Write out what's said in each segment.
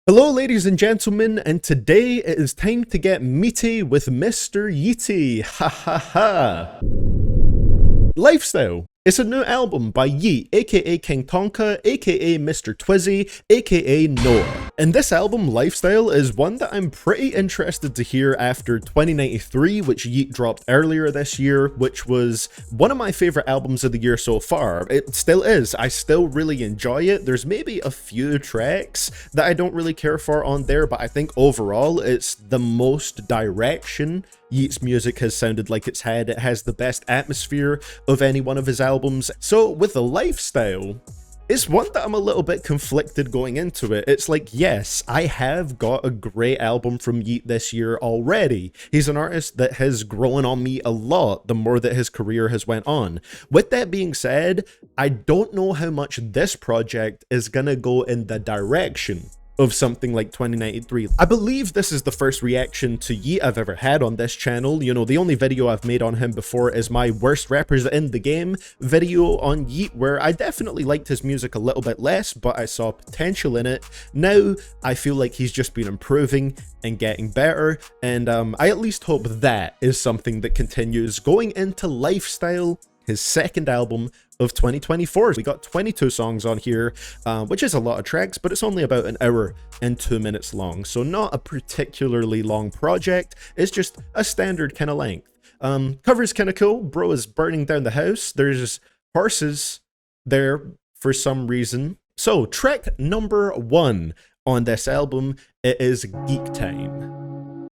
Hello ladies and gentlemen, and today it is time to get meaty with Mr. Yeaty. Ha ha ha. Lifestyle. It's a new album by Yeat, aka King Tonka, aka Mr. Twizzy, aka Noah. And this album, Lifestyle, is one that I'm pretty interested to hear after 2093, which Yeat dropped earlier this year, which was one of my favorite albums of the year so far. It still is. I still really enjoy it. There's maybe a few tracks that I don't really care for on there, but I think overall it's the most direction Yeat's music has sounded like it's had. It has the best atmosphere of any one of his albums. So with the Lifestyle, it's one that I'm a little bit conflicted going into it. It's like, yes, I have got a great album from Yeat this year already. He's an artist that has grown on me a lot the more that his career has went on. With that being said, I don't know how much this project is gonna go in the direction of something like 2093. I believe this is the first reaction to Yeat I've ever had on this channel. You know, the only video I've made on him before is my worst rappers in the game video on Yeat, where I definitely liked his music a little bit less, but I saw potential in it. Now, I feel like he's just been improving and getting better, and I at least hope that is something that continues going into Lifestyle, his second album of 2024. We got 22 songs on here, which is a lot of tracks, but it's only about an hour and 2 minutes long, so not a particularly long project. It's just a standard kind of length. Cover's kind of cool. Bro is burning down the house. There's horses there for some reason. So track number 1 on this album, it is Geek Time.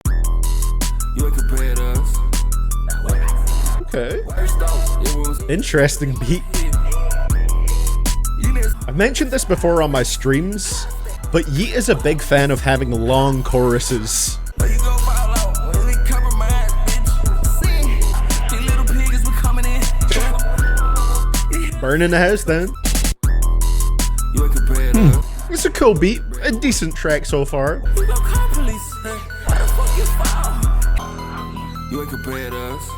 You ain't compared us. Okay. Interesting beat. I've mentioned this before on my streams, but Yeat is a big fan of having long choruses. Burning the house down. It's a cool beat, a decent track so far. You ain't compared us.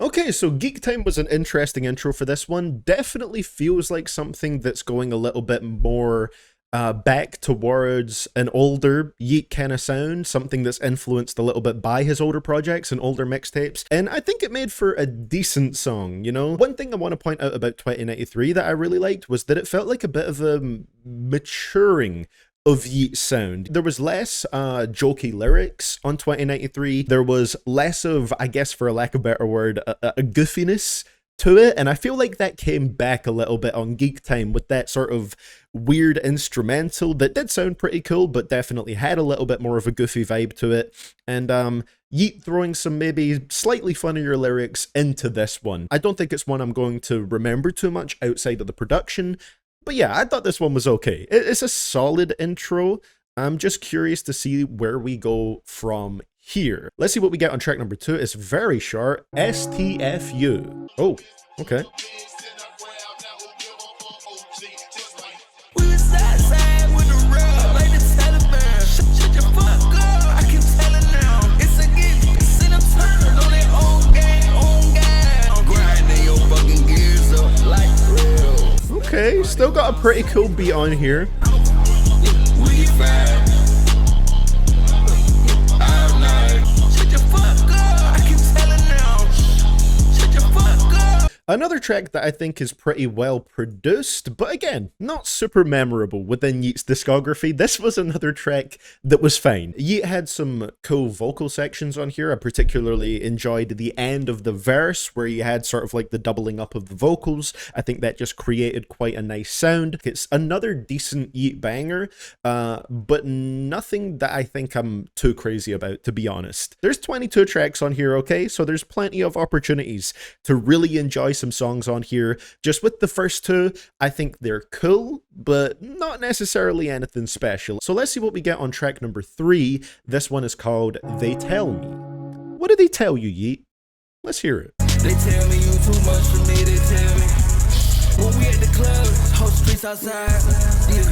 Okay, so Geek Time was an interesting intro for this one. Definitely feels like something that's going a little bit more back towards an older Yeat kind of sound, something that's influenced a little bit by his older projects and older mixtapes, and I think it made for a decent song, you know? One thing I want to point out about 2093 that I really liked was that it felt like a bit of a maturing of Yeat's sound. There was less jokey lyrics on 2093. There was less of, I guess for a lack of a better word, a goofiness to it, and I feel like that came back a little bit on Geek Time with that sort of weird instrumental that did sound pretty cool, but definitely had a little bit more of a goofy vibe to it, and Yeat throwing some maybe slightly funnier lyrics into this one. I don't think it's one I'm going to remember too much outside of the production, but yeah, I thought this one was okay. It's a solid intro. I'm just curious to see where we go from here. Let's see what we get on track number 2. It's very short. STFU. Oh, okay. Okay, still got a pretty cool beat on here. Another track that I think is pretty well produced, but again, not super memorable within Yeat's discography. This was another track that was fine. Yeat had some cool vocal sections on here. I particularly enjoyed the end of the verse where he had sort of like the doubling up of the vocals. I think that just created quite a nice sound. It's another decent Yeat banger, but nothing that I think I'm too crazy about, to be honest. There's 22 tracks on here, okay? So there's plenty of opportunities to really enjoy some songs on here. Just with the first 2, I think they're cool, but not necessarily anything special. So let's see what we get on track number 3. This one is called They Tell Me. What did they tell you, Yeat? Let's hear it. They tell me you too much for me, they tell me. When we at the club, whole streets outside. Yeah.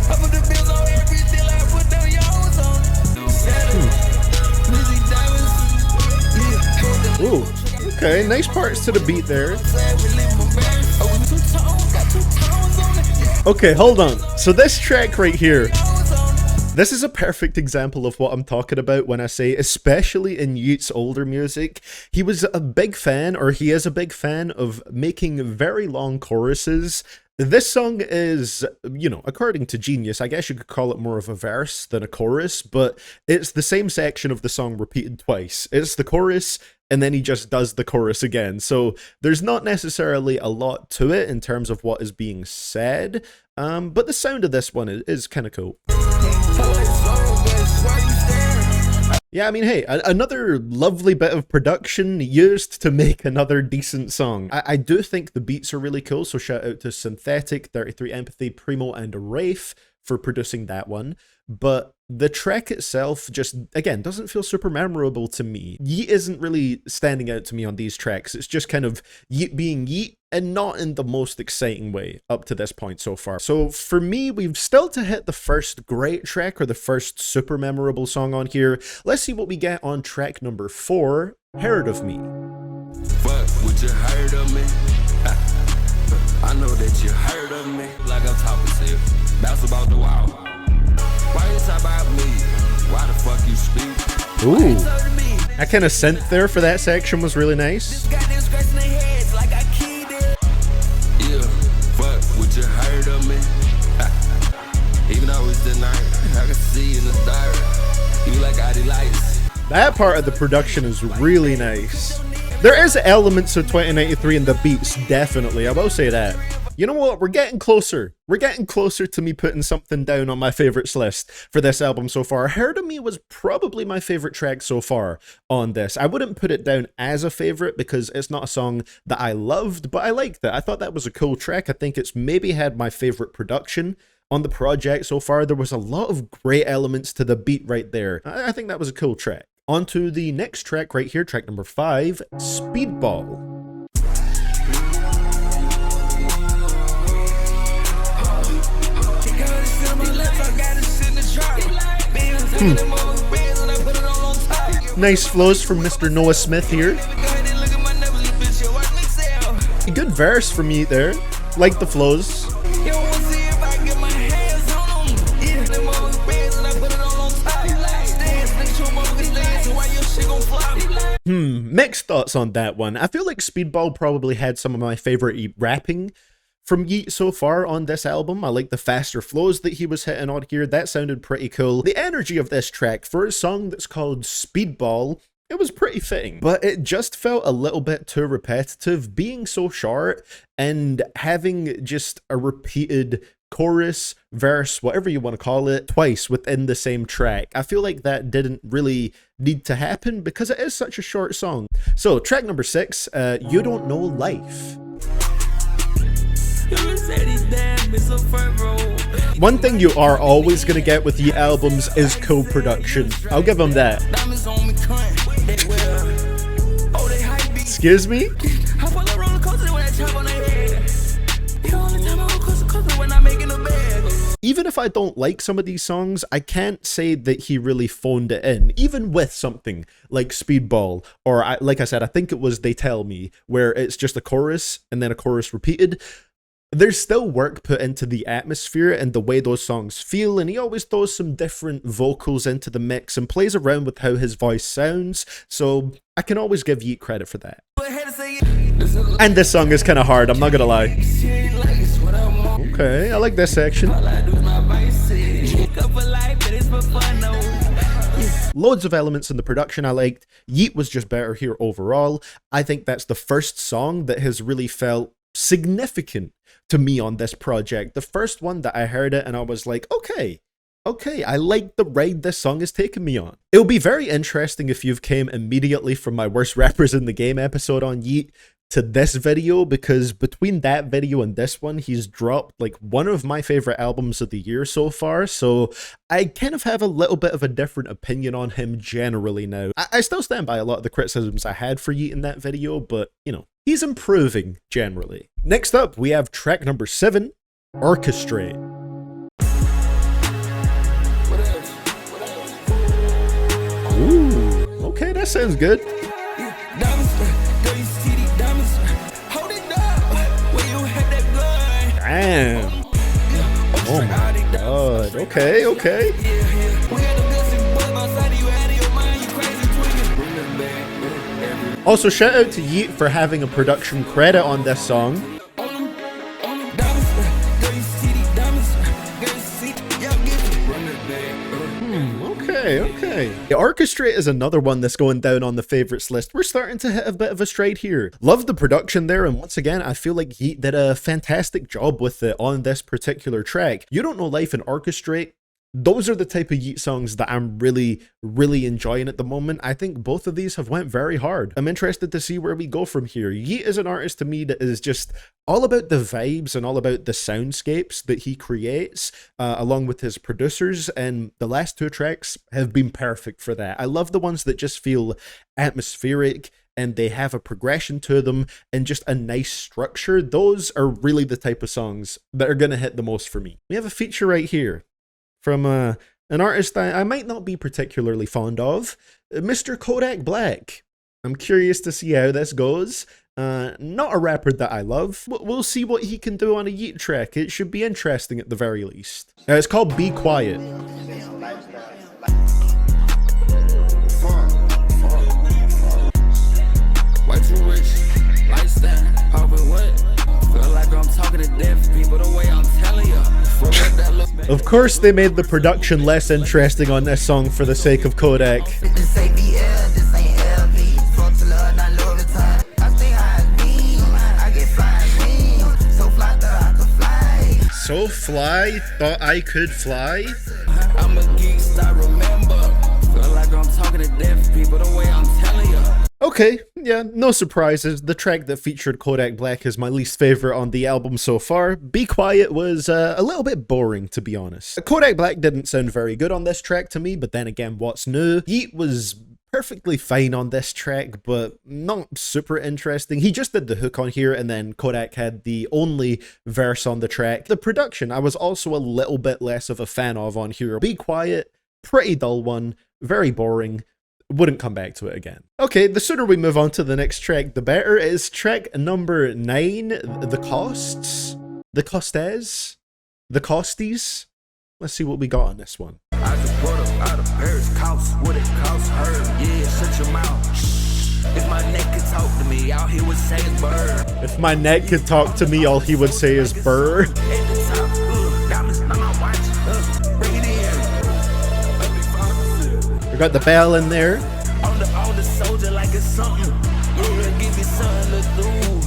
I put the bills on everything, I put them yours on. Ooh. Okay, nice parts to the beat there. Okay, hold on. So this track right here, this is a perfect example of what I'm talking about when I say, especially in Yeat's older music, he was a big fan, or he is a big fan, of making very long choruses. This song is, you know, according to Genius, I guess you could call it more of a verse than a chorus, but it's the same section of the song repeated twice. It's the chorus, and then he just does the chorus again. So there's not necessarily a lot to it in terms of what is being said, but the sound of this one is kind of cool. Yeah, I mean, hey, another lovely bit of production used to make another decent song. I do think the beats are really cool, so shout out to Synthetic, 33 Empathy, Primo, and Rafe for producing that one. But the track itself just, again, doesn't feel super memorable to me. Yeat isn't really standing out to me on these tracks. It's just kind of Yeat being Yeat, and not in the most exciting way up to this point so far. So for me, we've still to hit the first great track, or the first super memorable song on here. Let's see what we get on track number 4, Heard of Me. Fuck, would you heard of me? I know that you heard of me. Like I'm talking to you. That's about the wow. Why you talk about me? Why the fuck you speak? Ooh, that kind of synth there for that section was really nice. Yeah, fuck, would you heard of me? Even though it's the night, I can see in the dark. You like ID lights. That part of the production is really nice. There is elements of 2093 in the beats, definitely, I will say that. You know what, we're getting closer. We're getting closer to me putting something down on my favorites list for this album so far. Heard of Me was probably my favorite track so far on this. I wouldn't put it down as a favorite because it's not a song that I loved, but I liked it. I thought that was a cool track. I think it's maybe had my favorite production on the project so far. There was a lot of great elements to the beat right there. I think that was a cool track. On to the next track right here, track number 5, Speedball. Nice flows from Mr. Noah Smith here. A good verse from Yeat there. Like the flows. Mixed thoughts on that one. I feel like Speedball probably had some of my favorite rapping from Yeat so far on this album. I like the faster flows that he was hitting on here. That sounded pretty cool. The energy of this track for a song that's called Speedball, it was pretty fitting, but it just felt a little bit too repetitive, being so short and having just a repeated chorus, verse, whatever you want to call it, twice within the same track. I feel like that didn't really need to happen because it is such a short song. So track number 6, You Don't Know Life. One thing you are always going to get with Yeat albums is co-production. I'll give them that. Excuse me? Even if I don't like some of these songs, I can't say that he really phoned it in, even with something like Speedball, or like I said, I think it was They Tell Me, where it's just a chorus and then a chorus repeated. There's still work put into the atmosphere and the way those songs feel, and he always throws some different vocals into the mix and plays around with how his voice sounds, so I can always give Yeat credit for that. And this song is kind of hard, I'm not gonna lie. Okay, I like this section. Loads of elements in the production I liked. Yeat was just better here overall. I think that's the first song that has really felt significant to me on this project. The first one that I heard it and I was like, okay, I like the ride this song is taking me on. It'll be very interesting if you've came immediately from my Worst Rappers in the Game episode on Yeat to this video, because between that video and this one, he's dropped like one of my favorite albums of the year so far, so I kind of have a little bit of a different opinion on him generally now. I still stand by a lot of the criticisms I had for Yeat in that video, but you know, he's improving generally. Next up, we have track number 7, Orchestrate. Ooh, okay, that sounds good. Damn. Oh my god. Okay, okay. Also, shout out to Yeat for having a production credit on this song. Okay. The Orchestrate is another one that's going down on the favorites list. We're starting to hit a bit of a stride here. Love the production there, and once again, I feel like Yeat did a fantastic job with it on this particular track. You Don't Know Life and Orchestrate, those are the type of Yeat songs that I'm really enjoying at the moment. I think both of these have went very hard. I'm interested to see where we go from here. Yeat is an artist to me that is just all about the vibes and all about the soundscapes that he creates, along with his producers, and the last two tracks have been perfect for that. I love the ones that just feel atmospheric and they have a progression to them and just a nice structure. Those are really the type of songs that are gonna hit the most for me. We have a feature right here from an artist that I might not be particularly fond of, Mr. Kodak Black. I'm curious to see how this goes. Not a rapper that I love. We'll see what he can do on a Yeat track. It should be interesting at the very least. It's called Be Quiet. Way too rich, lifestyle, hoping what? Feel like I'm talking to deaf people the way I'm telling you. Of course they made the production less interesting on this song for the sake of Kodak. So fly, thought I could fly? I'm a geek, I remember. Feel like I'm talking to deaf people the way I'm telling you. Okay, yeah, no surprises. The track that featured Kodak Black is my least favorite on the album so far. Be Quiet was a little bit boring, to be honest. Kodak Black didn't sound very good on this track to me, but then again, what's new? Yeat was perfectly fine on this track, but not super interesting. He just did the hook on here, and then Kodak had the only verse on the track. The production, I was also a little bit less of a fan of on here. Be Quiet, pretty dull one, very boring. Wouldn't come back to it again. Okay, the sooner we move on to the next track, the better. It is track number 9, The Costs, The COSTÄS, The COSTES. Let's see what we got on this one. I just brought up out of Paris, cost what it cost her. Yeah, shut your mouth. If my neck could talk to me, all he would say is burr. If my neck could talk to me, all he would say is burr. At the top, diamonds on my watch. Bring it in. We got the bell in there. On the soldier like it's something. Yeah, give me something to do.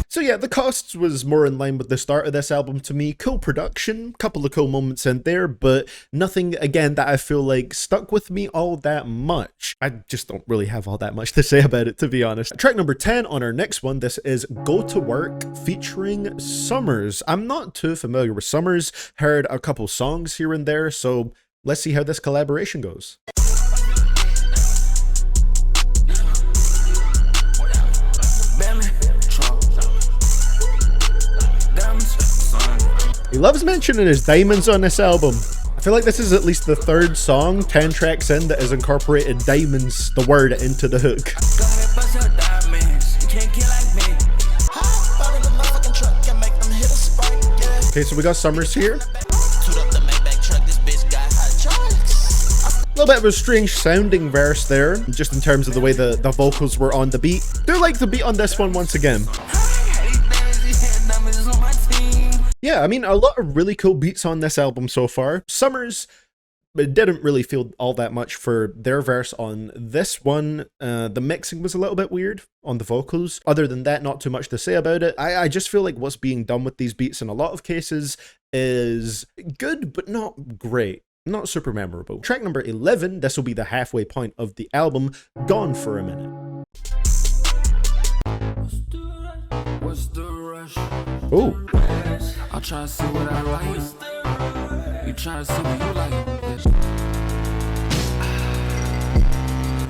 So yeah, The Costs was more in line with the start of this album to me. Cool production, couple of cool moments in there, but nothing, again, that I feel like stuck with me all that much. I just don't really have all that much to say about it, to be honest. Track number 10 on our next one, this is Go to Work featuring Summers. I'm not too familiar with Summers, heard a couple songs here and there, so let's see how this collaboration goes. He loves mentioning his diamonds on this album. I feel like this is at least the third song, 10 tracks in, that has incorporated diamonds, the word, into the hook. Okay, so we got Summers here. A little bit of a strange sounding verse there, just in terms of the way the vocals were on the beat. Do like the beat on this one once again. Yeah, I mean, a lot of really cool beats on this album so far. Summers, it didn't really feel all that much for their verse on this one. The mixing was a little bit weird on the vocals. Other than that, not too much to say about it. I just feel like what's being done with these beats in a lot of cases is good, but not great. Not super memorable. Track number 11, this will be the halfway point of the album, Gone for a Minute. Oh. I'll try to see what I like. You try to see what you like.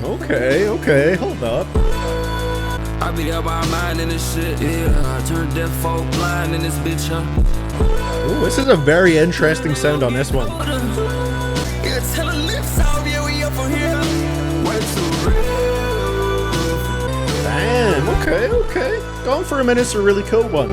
Okay, hold up. I be up my mind in this shit, yeah. I turn deaf folk blind in this bitch, huh? Ooh, this is a very interesting sound on this one. Yeah, tell her lips out, yeah, we up for here. Way too real. Damn, okay. Gone for a Minute's a really cool one.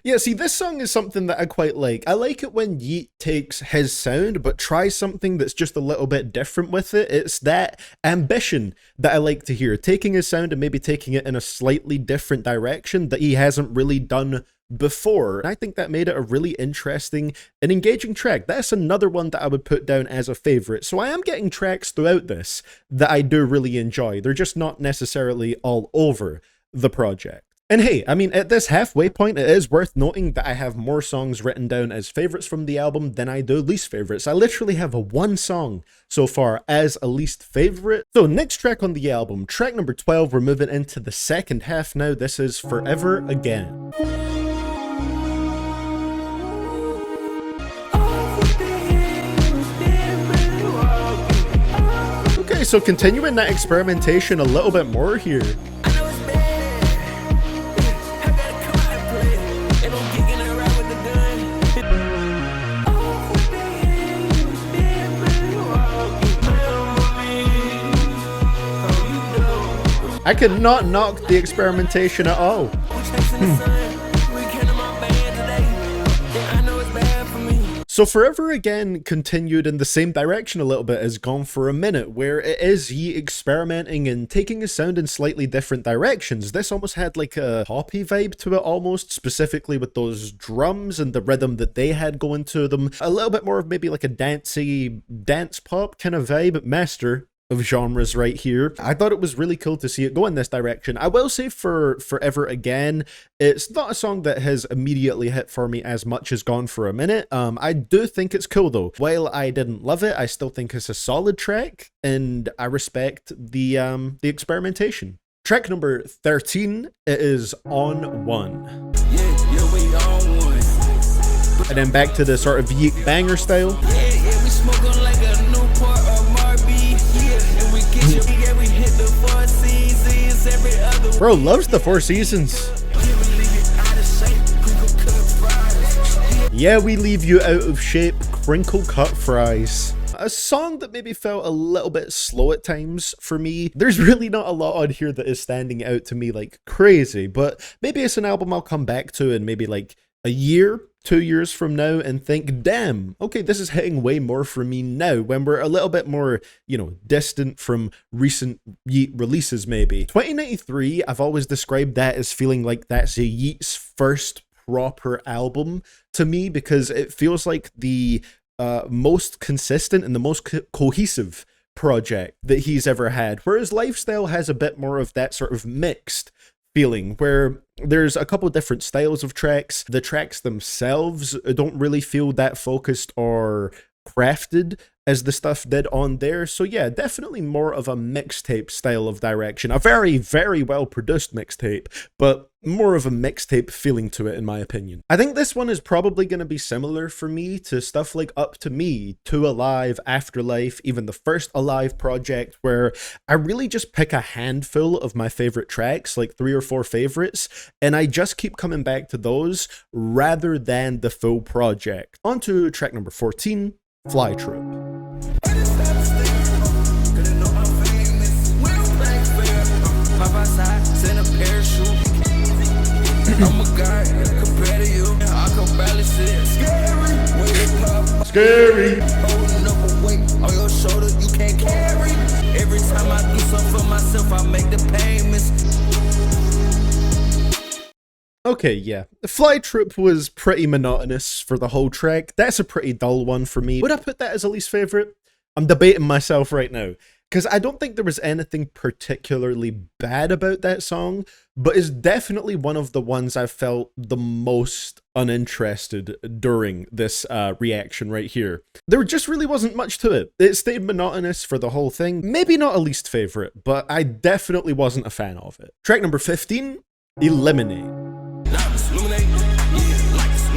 Yeah, see, this song is something that I quite like. I like it when Yeat takes his sound, but tries something that's just a little bit different with it. It's that ambition that I like to hear. Taking his sound and maybe taking it in a slightly different direction that he hasn't really done before. I think that made it a really interesting and engaging track. That's another one that I would put down as a favorite. So I am getting tracks throughout this that I do really enjoy. They're just not necessarily all over the project. And hey, I mean, at this halfway point, it is worth noting that I have more songs written down as favorites from the album than I do least favorites. I literally have one song so far as a least favorite. So next track on the album, track number 12, we're moving into the second half now. This is Forever Again. Okay, so continuing that experimentation a little bit more here. I cannot knock the experimentation at all. So Forever Again continued in the same direction a little bit as Gone for a Minute, where it is Yeat experimenting and taking his sound in slightly different directions. This almost had like a poppy vibe to it almost, specifically with those drums and the rhythm that they had going to them. A little bit more of maybe like a dancey dance pop kind of vibe. Master of genres right here. I thought it was really cool to see it go in this direction. I will say for Forever Again, it's not a song that has immediately hit for me as much as Gone for a Minute. I do think it's cool though. While I didn't love it, I still think it's a solid track, and I respect the experimentation. Track number 13, it is On One. Yeah, we on one. And then back to the sort of Yeat banger style. Yeah, we smoking like a Newport or Marby. Yeah, and we get you. Yeah, we hit the Four Seasons every other. Bro loves the Four Seasons. Yeah, we leave you out of shape, crinkle cut fries. A song that maybe felt a little bit slow at times for me. There's really not a lot on here that is standing out to me like crazy, but maybe it's an album I'll come back to in maybe like a year, 2 years from now and think, damn, okay, this is hitting way more for me now when we're a little bit more, you know, distant from recent Yeat releases maybe. 2093, I've always described that as feeling like that's a Yeat's first proper album to me, because it feels like the most consistent and the most cohesive project that he's ever had, whereas LYFESTYLE has a bit more of that sort of mixed feeling where there's a couple different styles of tracks. The tracks themselves don't really feel that focused or crafted as the stuff did on there. So yeah, definitely more of a mixtape style of direction. A very, very well produced mixtape, but more of a mixtape feeling to it in my opinion. I think this one is probably going to be similar for me to stuff like Up to Me, To Alive, Afterlife, even the first Alive project, where I really just pick a handful of my favorite tracks, like 3 or 4 favorites, and I just keep coming back to those rather than the full project. On to track number 14, FLYTROOP. Scary. Holding up a weight on your shoulder you can't carry. Every time I do something for myself, I make the payments. Okay, yeah. FLYTROOP was pretty monotonous for the whole track. That's a pretty dull one for me. Would I put that as a least favorite? I'm debating myself right now, because I don't think there was anything particularly bad about that song, but it's definitely one of the ones I felt the most uninterested during this reaction right here. There just really wasn't much to it. It stayed monotonous for the whole thing. Maybe not a least favorite, but I definitely wasn't a fan of it. Track number 15, Eliminate.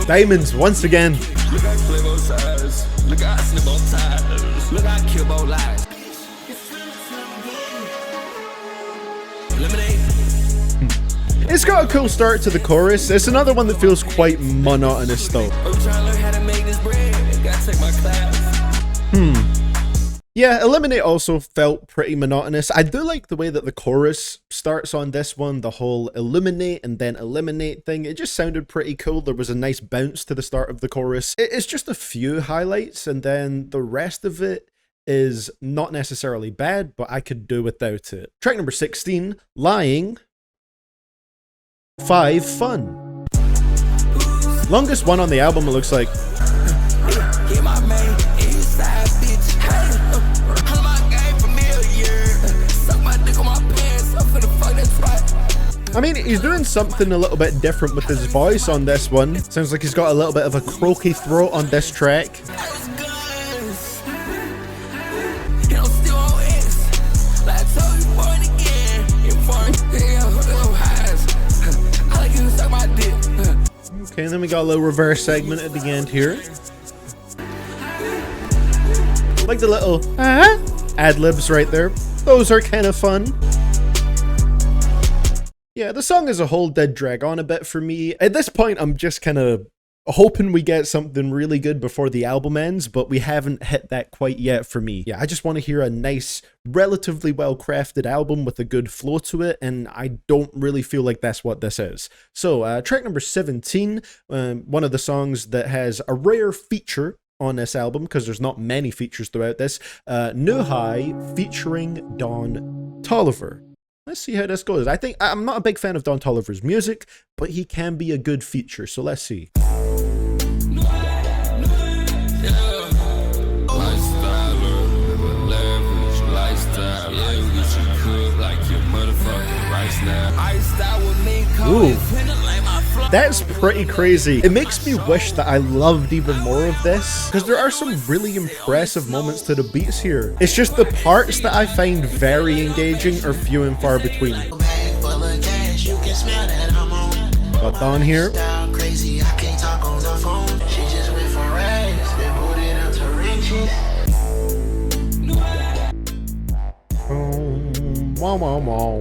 Diamonds once again. Look, I play both sides. Look, I snip both ties. Look, I kill both lies. It's got a cool start to the chorus. It's another one that feels quite monotonous though. Yeah, Yeah, Eliminate also felt pretty monotonous. I do like the way that the chorus starts on this one, the whole illuminate and then eliminate thing. It just sounded pretty cool. There was a nice bounce to the start of the chorus. It's just a few highlights, and then the rest of it is not necessarily bad, but I could do without it. Track number 16, Lying. 5, Fun. Longest one on the album, it looks like. I mean, he's doing something a little bit different with his voice on this one. Sounds like he's got a little bit of a croaky throat on this track. Okay, and then we got a little reverse segment at the end here. Like the little ad-libs right there. Those are kind of fun. Yeah, the song as a whole did drag on a bit for me. At this point, I'm just kind of hoping we get something really good before the album ends, but we haven't hit that quite yet for me. Yeah, I just want to hear a nice, relatively well-crafted album with a good flow to it, and I don't really feel like that's what this is. So, track number 17, one of the songs that has a rare feature on this album, because there's not many features throughout this, New High featuring Don Toliver. Let's see how this goes. I'm not a big fan of Don Toliver's music, but he can be a good feature, so let's see. Ooh, that's pretty crazy. It makes me wish that I loved even more of this, because there are some really impressive moments to the beats here. It's just the parts that I find very engaging are few and far between. Got Don here. Wow, wow, wow.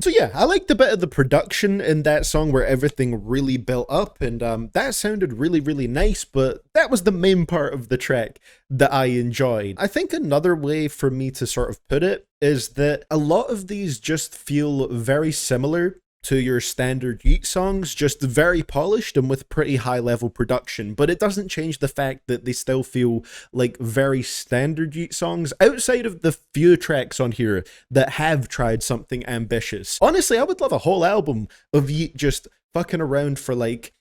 So yeah, I liked a bit of the production in that song where everything really built up, and that sounded really, really nice, but that was the main part of the track that I enjoyed. I think another way for me to sort of put it is that a lot of these just feel very similar to your standard Yeat songs, just very polished and with pretty high level production, but it doesn't change the fact that they still feel like very standard Yeat songs outside of the few tracks on here that have tried something ambitious. Honestly, I would love a whole album of Yeat just fucking around for like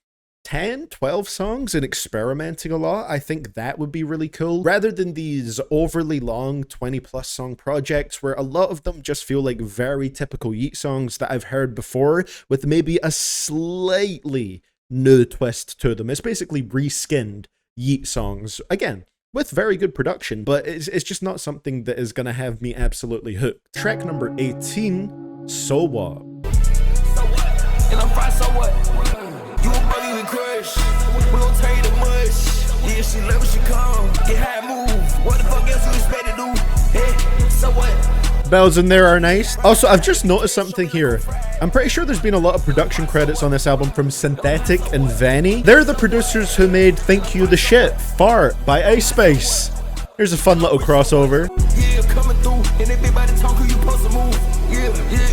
10, 12 songs and experimenting a lot. I think that would be really cool, rather than these overly long 20+ song projects where a lot of them just feel like very typical Yeat songs that I've heard before with maybe a slightly new twist to them. It's basically reskinned Yeat songs, again, with very good production, but it's just not something that is gonna have me absolutely hooked. Track number 18, So What? So what? And I'm fine, so what? You a buggy with crush. We gon' tell you the much. Yeah, she love when she come. Get high, move. What the fuck else you expect to do? Hey, so what? Bells in there are nice. Also, I've just noticed something here. I'm pretty sure there's been a lot of production credits on this album from Synthetic and Vanny. They're the producers who made Think You the Shit, Fart by Ice Spice. Here's a fun little crossover. Yeah, coming through. And everybody talk who you supposed to move. Yeah,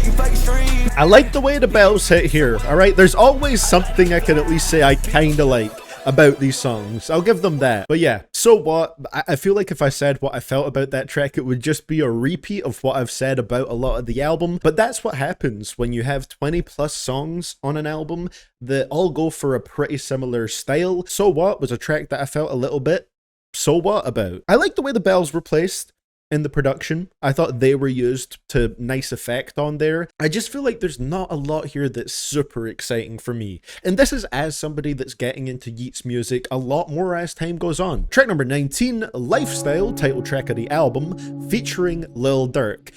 you fucking stream. I like the way the bells hit here, alright? There's always something I can at least say I kinda like about these songs. I'll give them that. But yeah, So What? I feel like if I said what I felt about that track, it would just be a repeat of what I've said about a lot of the album. But that's what happens when you have 20+ songs on an album that all go for a pretty similar style. So What was a track that I felt a little bit so what about. I like the way the bells were placed in the production. I thought they were used to nice effect on there. I just feel like there's not a lot here that's super exciting for me. And this is as somebody that's getting into Yeat's music a lot more as time goes on. Track number 19, Lifestyle, title track of the album, featuring Lil Durk.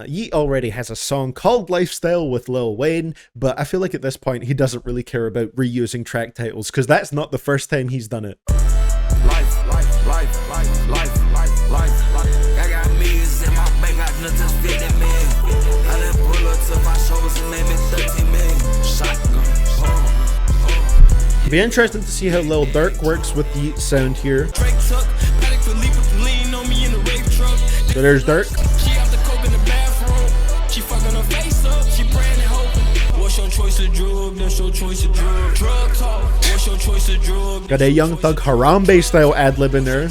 Yeat already has a song called Lifestyle with Lil Wayne, but I feel like at this point he doesn't really care about reusing track titles, because that's not the first time he's done it. Be interesting to see how Lil Durk works with the sound here. So there's Dirk. She have the coke in the bathroom. She fucking her face up. She praying and hoping. What's your choice of drug? That's your choice of drug. Drug talk. What's your choice of drug? Got a Young Thug Harambe style ad-lib in there.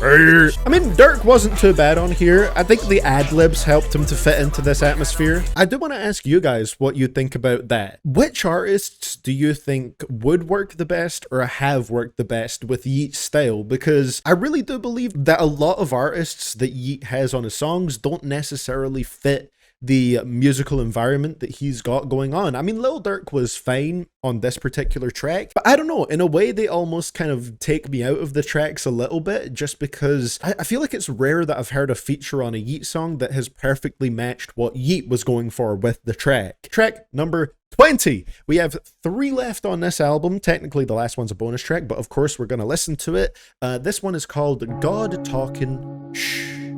I mean, Dirk wasn't too bad on here. I think the ad-libs helped him to fit into this atmosphere. I do want to ask you guys what you think about that. Which artists do you think would work the best or have worked the best with Yeat's style? Because I really do believe that a lot of artists that Yeat has on his songs don't necessarily fit the musical environment that he's got going on. I mean, Lil Durk was fine on this particular track, but I don't know, in a way they almost kind of take me out of the tracks a little bit, just because I feel like it's rare that I've heard a feature on a Yeat song that has perfectly matched what Yeat was going for with the track. Track number 20. We have 3 left on this album. Technically the last one's a bonus track, but of course we're going to listen to it. This one is called God Talkin' Shh.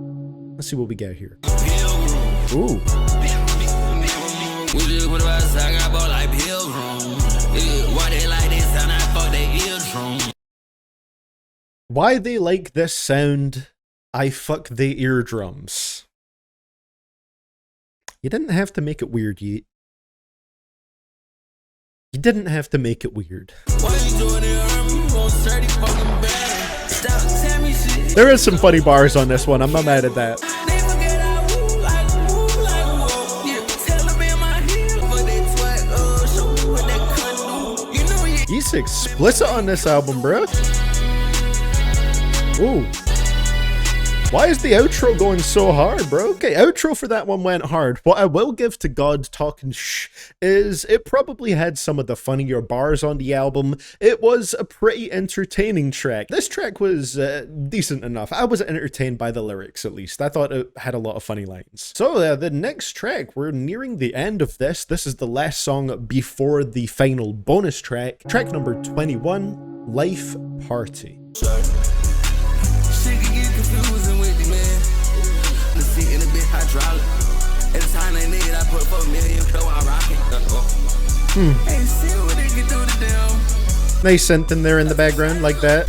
Let's see what we get here. Ooh. Why they like this sound, I fuck the eardrums. You didn't have to make it weird, Yeat. You didn't have to make it weird. There is some funny bars on this one, I'm not mad at that. He's explicit on this album, bro. Ooh. Why is the outro going so hard, bro? Okay, outro for that one went hard. What I will give to God Talkin' Shh is it probably had some of the funnier bars on the album. It was a pretty entertaining track. This track was decent enough. I was entertained by the lyrics, at least. I thought it had a lot of funny lines. So the next track, we're nearing the end of this. This is the last song before the final bonus track. Track number 21, Life Party. Confusing with the man. The seat in the bit hydraulic. At the time they need, I put 4 million flow on rocket. Ain't see what they can do to them. Nice synth in there in the background like that.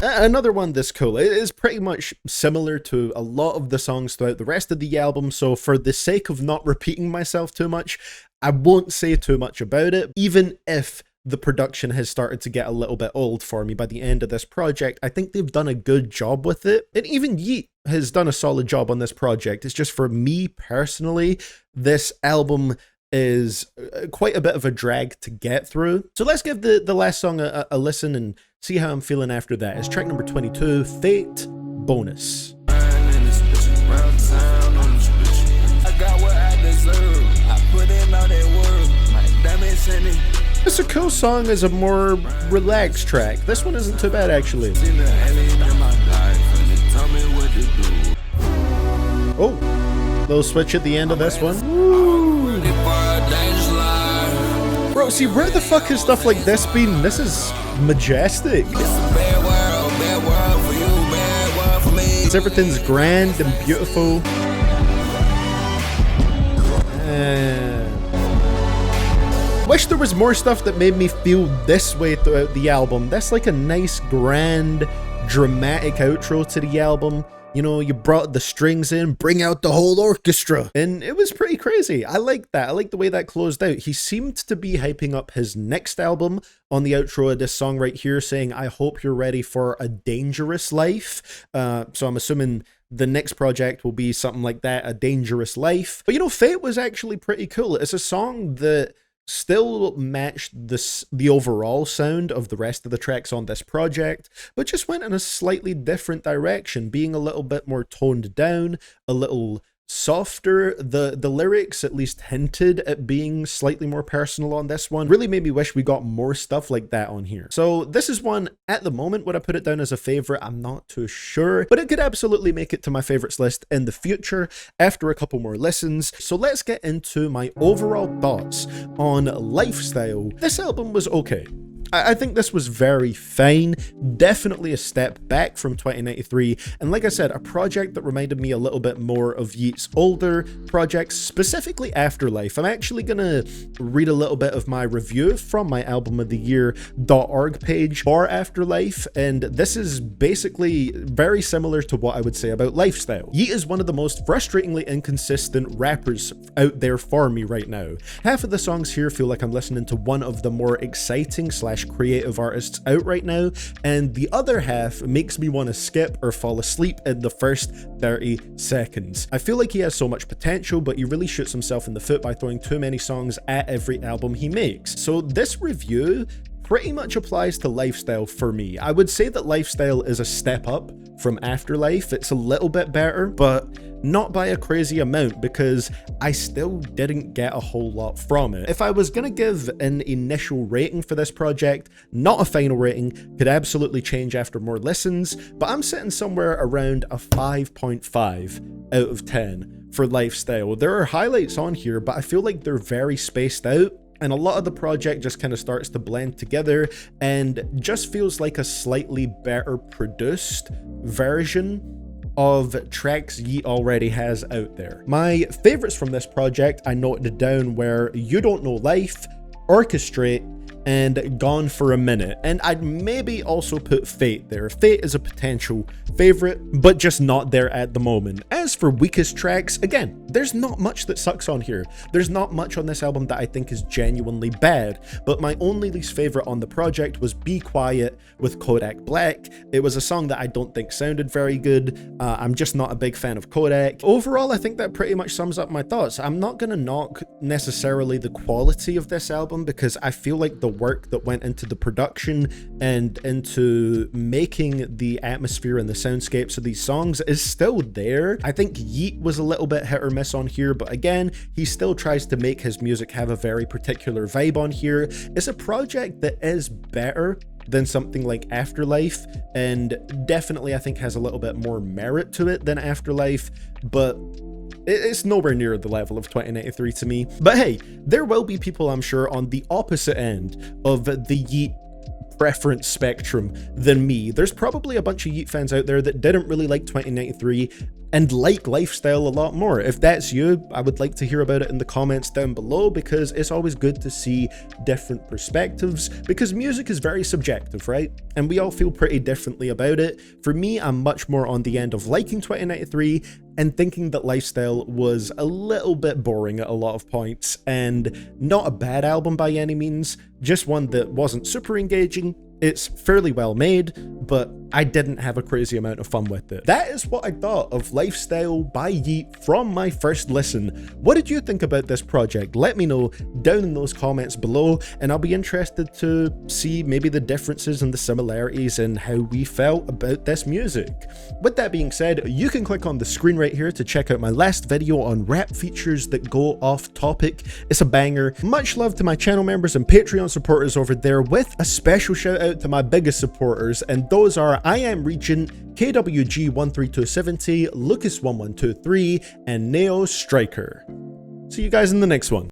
Another one this cool. It is pretty much similar to a lot of the songs throughout the rest of the album, so for the sake of not repeating myself too much, I won't say too much about it, even if the production has started to get a little bit old for me by the end of this project. I think they've done a good job with it, and even Yeat has done a solid job on this project. It's just, for me personally, this album is quite a bit of a drag to get through. So let's give the last song a listen and see how I'm feeling after that. It's track number 22, Fate Bonus. I got what I deserve. I put in all that work. My damage in it. It's a cool song as a more relaxed track. This one isn't too bad, actually. Oh, little switch at the end of this one. Woo. Bro, see, where the fuck has stuff like this been? This is majestic. Everything's grand and beautiful. Wish there was more stuff that made me feel this way throughout the album. That's like a nice, grand, dramatic outro to the album. You know, you brought the strings in, bring out the whole orchestra. And it was pretty crazy. I like that. I like the way that closed out. He seemed to be hyping up his next album on the outro of this song right here, saying, I hope you're ready for a dangerous life. So I'm assuming the next project will be something like that, A Dangerous Life. But you know, Fate was actually pretty cool. It's a song that still matched the overall sound of the rest of the tracks on this project, but just went in a slightly different direction, being a little bit more toned down, a little softer. The lyrics at least hinted at being slightly more personal on this one. Really made me wish we got more stuff like that on here. So this is one, at the moment, would I put it down as a favorite? I'm not too sure, but it could absolutely make it to my favorites list in the future after a couple more listens. So let's get into my overall thoughts on Lifestyle. This album was okay. I think this was very fine, definitely a step back from 2093, and like I said, a project that reminded me a little bit more of Yeat's older projects, specifically Afterlife. I'm actually gonna read a little bit of my review from my album of the year.org page for Afterlife, and this is basically very similar to what I would say about Lifestyle. Yeat is one of the most frustratingly inconsistent rappers out there for me right now. Half of the songs here feel like I'm listening to one of the more exciting / creative artists out right now, and the other half makes me want to skip or fall asleep in the first 30 seconds. I feel like he has so much potential, but he really shoots himself in the foot by throwing too many songs at every album he makes. So this review pretty much applies to Lifestyle for me. I would say that Lifestyle is a step up from Afterlife. It's a little bit better, but not by a crazy amount, because I still didn't get a whole lot from it. If I was gonna give an initial rating for this project, not a final rating, could absolutely change after more listens, but I'm sitting somewhere around a 5.5 out of 10 for Lifestyle. There are highlights on here, but I feel like they're very spaced out, and a lot of the project just kind of starts to blend together and just feels like a slightly better produced version of tracks Yeat already has out there. My favorites from this project I noted down were You Don't Know Life, Orchestrate, and Gone for a Minute, and I'd maybe also put Fate there. Fate is a potential favorite, but just not there at the moment. As for weakest tracks, again, there's not much that sucks on here. There's not much on this album that I think is genuinely bad, but my only least favorite on the project was Be Quiet with Kodak Black. It was a song that I don't think sounded very good. I'm just not a big fan of Kodak. Overall, I think that pretty much sums up my thoughts. I'm not gonna knock necessarily the quality of this album, because I feel like the work that went into the production and into making the atmosphere and the soundscapes of these songs is still there. I think Yeat was a little bit hit or miss on here, but again, he still tries to make his music have a very particular vibe on here. It's a project that is better than something like Afterlife, and definitely I think has a little bit more merit to it than Afterlife, but it's nowhere near the level of 2093 to me. But hey, there will be people, I'm sure, on the opposite end of the Yeat preference spectrum than me. There's probably a bunch of Yeat fans out there that didn't really like 2093 and like Lifestyle a lot more. If that's you, I would like to hear about it in the comments down below, because it's always good to see different perspectives, because music is very subjective, right? And we all feel pretty differently about it. For me, I'm much more on the end of liking 2093 and thinking that Lifestyle was a little bit boring at a lot of points, and not a bad album by any means, just one that wasn't super engaging. It's fairly well made, but I didn't have a crazy amount of fun with it. That is what I thought of Lifestyle by Yeat from my first listen. What did you think about this project? Let me know down in those comments below, and I'll be interested to see maybe the differences and the similarities in how we felt about this music. With that being said, you can click on the screen right here to check out my last video on rap features that go off topic. It's a banger. Much love to my channel members and Patreon supporters over there, with a special shout out to my biggest supporters, and those are I Am Regent, KWG13270, Lucas1123, and Neo Striker. See you guys in the next one.